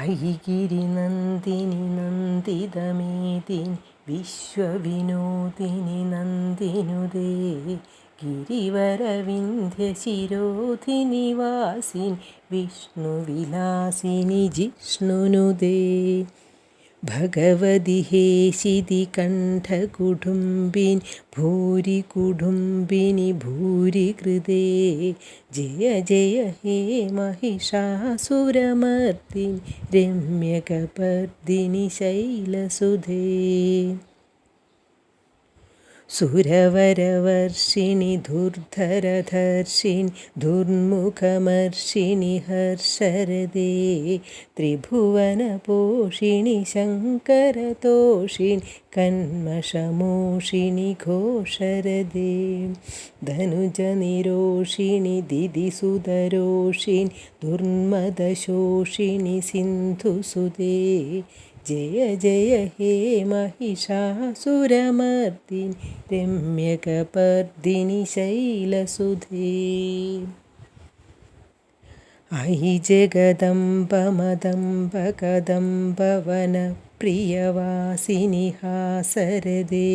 ഐഗിരിനന്ദിനി നന്ദിതമേദിനി വിശ്വവിനോദിനി നന്ദിനുദേ ഗിരിവരവിന്ധ്യശിരോധിനി വാസിനി വിഷ്ണുവിലാസിനി ജിഷ്ണുനുദേ ഭഗവതി ഹേശിതി കണ്ഠകുടുംബിനി ഭൂരി കുടുംബിനി ഭൂരി കൃതേ ജയ ജയ ഹേ മഹിഷാസുരമർദിനി രമ്യകപർദിനി ശൈലസുധേ സുരവരവർഷിണി ധുർധരധർഷിണി ദുർമുഖമർഷിണി ഹർഷരദേ ത്രിഭുവനപോഷിണി ശങ്കരതോഷിണി കന്മഷമോഷിണി ഘോഷരദേ ധനുജനിരോഷിണി ദിദിസുതരോഷിണി ദുർമദശോഷിണി സിന്ധുസുതേ ജയ ജയ ഹേ മഹിഷാസുരമർദിനി രമ്യകപർദിനി ശൈലസുധേ ഐ ജഗദംബ മദംബ കദംബ വനപ്രിയവാസിനി ഹാസരദേ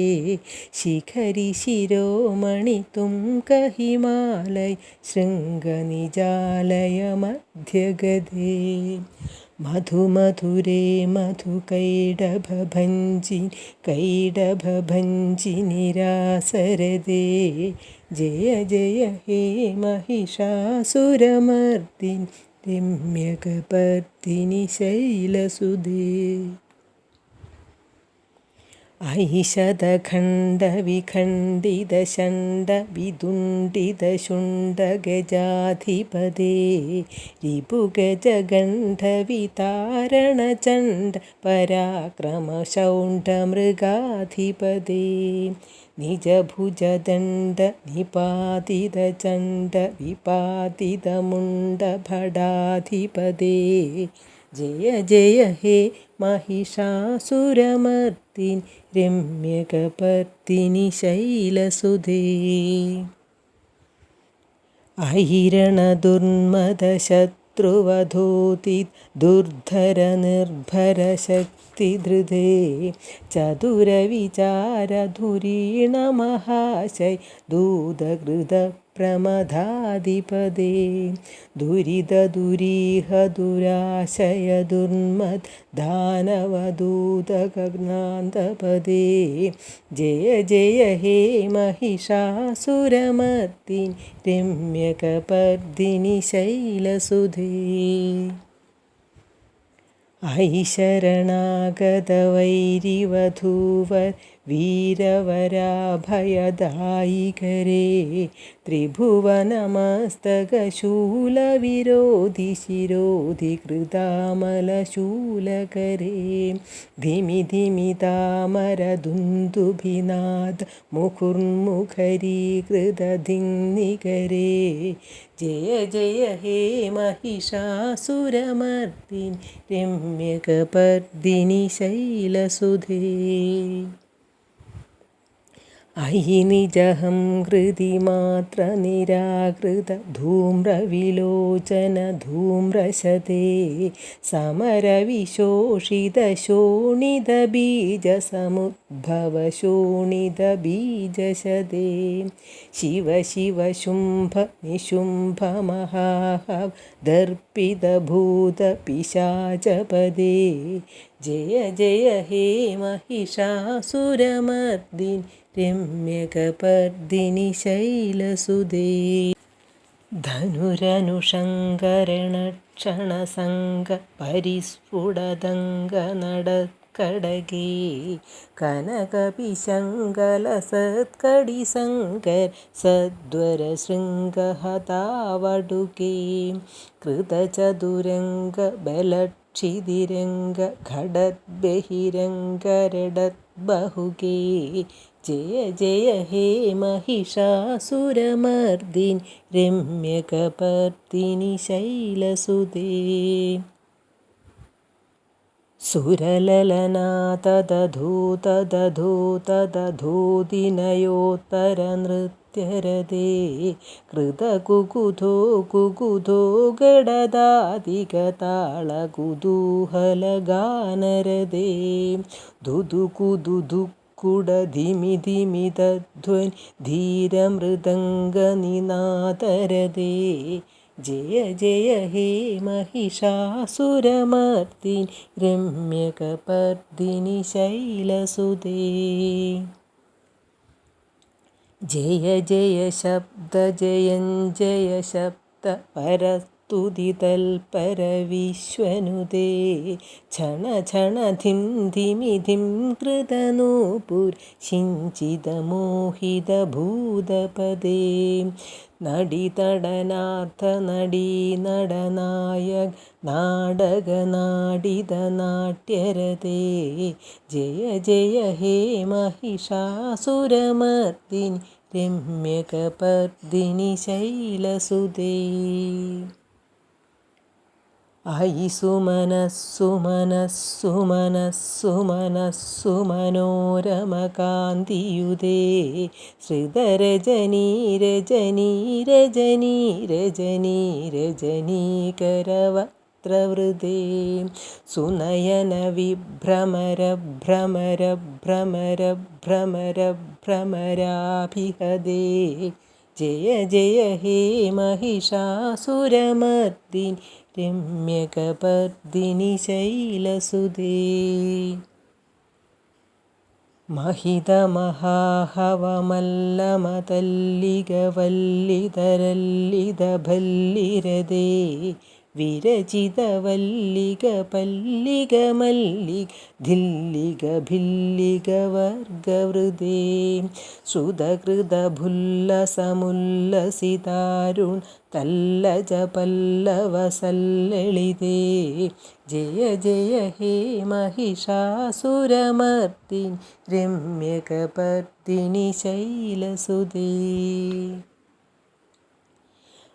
ശിഖരി ശിരോമണി തുംഗഹിമാലയ ശൃംഗനിജാലയ മധ്യഗദേ മധുമധുരേ മധുകൈടഭഭഞ്ജിനി കൈടഭഭഞ്ജിനി രാസരദേ ജയ ജയ ഹേ മഹിഷാസുരമർദിനി രമ്യകപർദിനി ശൈലസുധേ ഐഷദഖണ്ഡവിഖണ്ഡിതശണ്ഡവിദുണ്ഡിതശുണ്ഡഗജാധിപദേ രിപുഗജഗണ്ഡവിതാരണചണ്ഡ പരാക്രമശൗണ്ഡമൃഗാധിപദേ നിജഭുജദണ്ഡ നിപാതിതചണ്ഡ വിപാതിതമുണ്ഡഭടാധിപദേ ജയ ജയ ഹേ മഹിഷാസുരമർദിനി രമ്യകപർദിനി ശൈലസുധേ ഐരണദുർമദശത്രുവധൂതി ദുർധര നിർഭര ശക്തിധൃതേ ചതുരവിചാരധുരീണ മഹാശയ ദൂതകൃത പ്രമദാധിപദേ ദുരിതദുരീഹ ദുരാശയ ദുർമദ് ദാനവദൂതഗാന്തപദേ ജയ ജയ ഹേ മഹിഷാസുരമർദിനി രമ്യകപർദിനി ശൈലസുധേ ഐ ശരണാഗതവൈരിവധൂവർ വീരവരാഭയദായികരേ ത്രിഭുവനമസ്തകശൂലവിരോധി ശിരോധി കൃതാമലശൂലകരേ ധിമി ധിമി താമരദുന്ദുഭിനാദ മുഹുർമുഖരീകൃതധിന്നികരേ ജയ ജയ ഹേ മഹിഷാസുരമർദിനി രമ്യകപർദിനി ശൈലസുധേ ഐ നിജഹം ഹൃദി മാത്ര നിരാകൃത ധൂമ്രവിലോചന ധൂമ്രശതേ സമരവിശോഷിത ശോണിത ബീജസമുദ്ഭവ ശോണിത ബീജശതേ ശിവ ശിവ ശുംഭ നിശുംഭ മഹാഹവ ദർപ്പിത ഭൂത പിശാചപദേ ജയ ജയ ഹേ മഹിഷാസുരമർദിനി രമ്യകപർദിനി ശൈലസുധേ ധനുരനുഷങ്കരണക്ഷണസംഗ പരിസ്ഫുടദംഗ നടക്കടകേ കനകപിശങ്കലസത്കടിസങ്കര സദ്വര ശൃംഗഹതാവടുകേ കൃതചതുരംഗ ബലക്ഷിതിരംഗ ഘടദ്ബഹിരംഗരടത് ബഹുകേ ജയ ജയ ഹേ മഹിഷാസുരമർദിനി രമ്യകപർദിനി ശൈലസുധേ സുരലലനാ തദധൂ തദധൂ തദധൂതിനയോത്തരനൃത്യരതേ കൃതകുകുധോ കുകുധോ ഗഡദാദികതാളകുതൂഹലഗാനരതേ ദുദുകുദുദുക്കുടധിമിധിമിതധ്വനി ധീരമൃദംഗനിനാദരതേ ജയ ജയ ഹേ महिषासुरमर्दिनि രമ്യകപർദിനി ശൈലസുതേ ജയ ജയ ശബ്ദ ജയഞ്ജയ ശബ്ദ പരസ്തുതിതൽപരവിശ്വനുതേ ഛണ ഛണ ധിം ധിമിധിം കൃതനൂപുർ ശിഞ്ചിതമോഹിതഭൂതപദേ നടിതടനാഥ നടീനടനായക നാടകനാടിതനാട്യരതേ ജയ ജയ ഹേ महिषासुरमर्दिनि രമ്യകപർദിനി ശൈലസുതേ അയി സുമനസ്സുമനസ്സുമനസ്സുമനോരമകാന്തിയുതേ ശ്രിതരജനീ രജനീ രജനീ രജനീ രജനീകരവക്ത്രവൃതേ സുനയന വിഭ്രമര ഭ്രമര ഭ്രമര ഭ്രമര ഭ്രമരാഭിഹതേ ജയ ജയ ഹേ महिषासुरमर्दिनि രമ്യകപർദിനി ശൈലസുതേ മഹിതമഹാഹവമല്ലമതല്ലികവല്ലിതരല്ലിതഭല്ലിരതേ വിരചിതവല്ലികപല്ലികമല്ലിക ധില്ലികഭില്ലികവർഗവൃതേ ശ്രുതകൃതഭുല്ലസമുല്ലസിതാരുൺ തല്ലജപല്ലവസല്ലളിതേ ജയ ജയ ഹേ महिषासुरमर्दिनि രമ്യകപർദിനി ശൈലസുതേ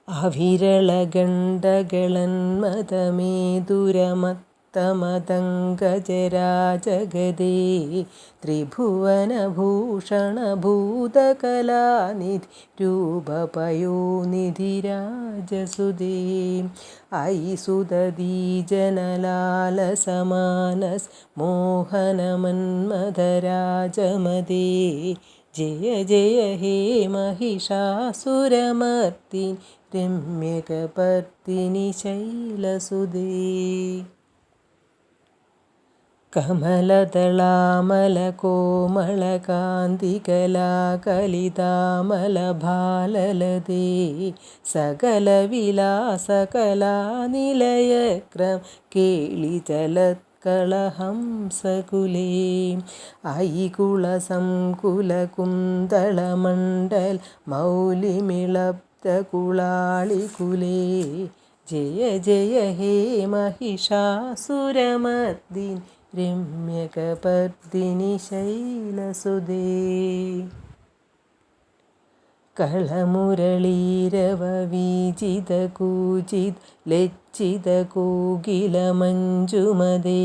അവിരളഗണ്ഡകളന്മതമേതുരമത്തമതങ്കജരാജഗദേ ത്രിഭുവനഭൂഷണഭൂതകലാനിധി രൂപപയോനിധിരാജസുതേ അയി സുതദീജനലാലസമാനസ് മോഹനമന്മഥരാജമദേ ജയ ജയ ഹേ महिषासुरमर्दिनि രമ്യകപർദിനി ശൈലസുതേ കമലദളാമലകോമളകാന്തികലാകലിതാമലഭാലലതേ സകലവിലാസകലാനിലയക്രം കേളിചലത്കളഹംസകുലേ അയി കുളസംകുലകുന്തളമണ്ഡൽ മൗലിമിളബ്ധകുളാളികുലേ ജയ ജയ ഹേ महिषासुरमर्दिनि രമ്യകപർദിനി ശൈലസുതേ കളമുരളീരവവീജിതകൂജിത് ലജ്ജിതകോകിലമഞ്ജുമദേ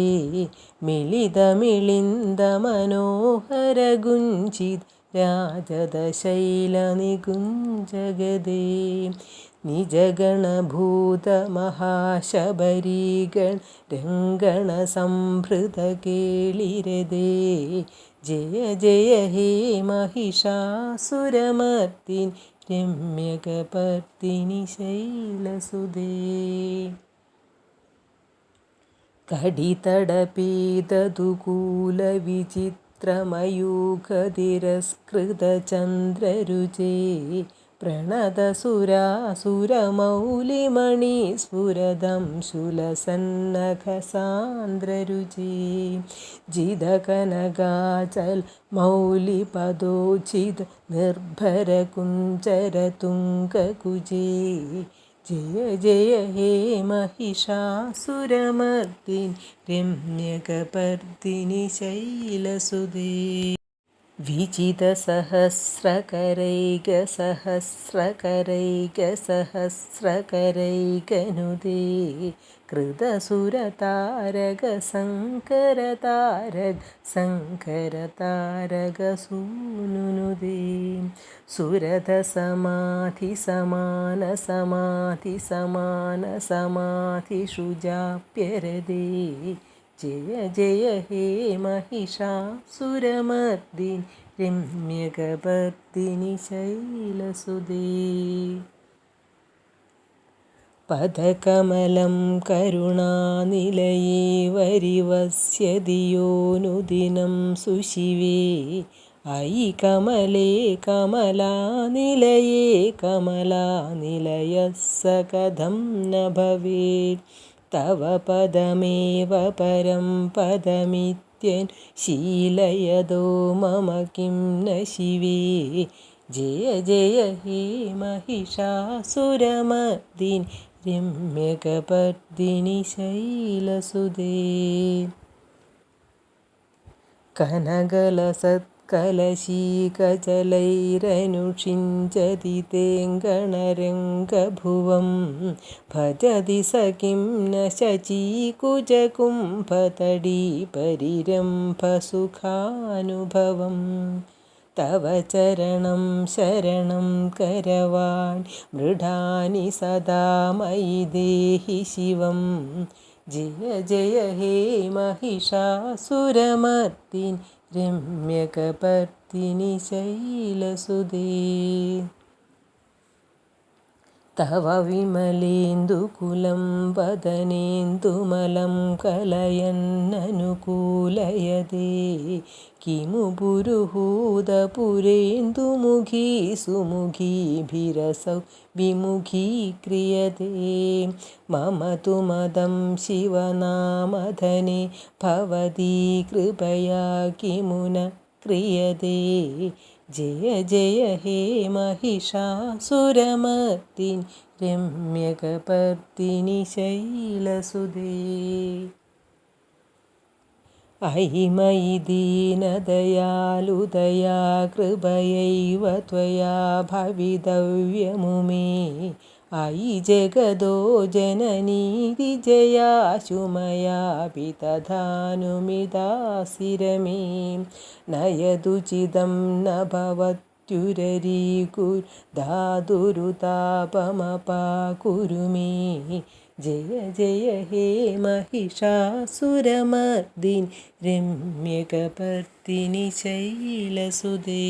മിളിതമിളിന്ദമനോഹരഗുഞ്ചിത് രാജദശൈലനികുഞ്ചഗദേ നിജഗണഭൂതമഹാശബരീഗൺ രംഗണസംഭൃതകേളിരതേ ജയ ജയ ഹേ महिषासुरमर्दिनि രമ്യകപർദിനി ശൈലസുതേ കടിതടപീതദുകൂലവിചിത്രമയൂഖതിരസ്കൃതചന്ദ്രരുചേ പ്രണതസുരാസുരമൗലിമണിസ്ഫുരദം ശൂലസന്നഖസാന്ദ്രരുചി ജിതകനകാചൽ മൗലിപദോചിത് നിർഭരകുഞ്ചരതുംഗകുജേ ജയ ജയ ഹേ महिषासुरमर्दिनि രമ്യകപർദിനി ശൈലസുതേ വിജിതസഹസ്രകരൈകസഹസ്രകരൈകനുദേ കൃതസുരതാരകസങ്കരതാരകസൂനുനുദേ സുരഥസമാധിസമാനസമാധിസമാധിഷുജാപ്യരദേ ജയ ജയ ഹേ महिषासुरमर्दिनि രമ്യകപർദിനി ശൈലസുതേ പദകമലം കരുണാനിലയേ വരിവസ്യതിയോനുദിനം സുശിവേ അയി കമലേ കമലാനിലയേ കമലാനിലയസ്സ കഥം ന ഭവേത് തവ പദമേവ പരം പദമിത്യൻ ശീലയതോ മമ കിം ന ശിവേ ജയ ജയ ഹേ महिषासुरमर्दिनि രമ്യകപർദിനി ശൈലസുതേ കനകലസത്കലശീകജലൈരനുഷിഞ്ചതി തേങ്കണരംഗഭുവം ഭജതി സ കിം ന ശചീകുജകുംഭതടീപരിരംഭസുഖാനുഭവം തവ ചരണം ശരണം കരവാണി മൃഢാനി സദാ മയി ദേഹി ശിവം ജയ ജയ ഹേ महिषासुरमर्दिनि രമ്യകപർദിനി ശൈലസുതേ തവ വിമലേന്ദുകുലം വദനേന്ദുമലം കലയന്നനുകൂലയതേ കിമു പുരുഹൂതപുരേന്ദുമുഖീ സുമുഖീഭിരസൗ വിമുഖീക്രിയതേ മമ തു മദം ശിവനാമധനെ ഭവതി കൃപയാ കിമു ന ക്രിയതേ ജയ ജയ ഹേ महिषासुरमर्दिनि രമ്യകപർദിനി ശൈലസുതേ അയി മയി ദീനദയാലുദയാ കൃപയൈവ ത്വയാ ഭവിതവ്യമുമേ അയി ജഗദോ ജനനീ വിജയാശു മയാപി തഥാനുമിതാസിരമേ നയതുചിതം ന ഭവത്യുരരീകുർധാതുരുതാപമപാകുരു മേ ജയ ജയ ഹേ महिषासुरमर्दिनि രമ്യകപർദിനി ശൈലസുതേ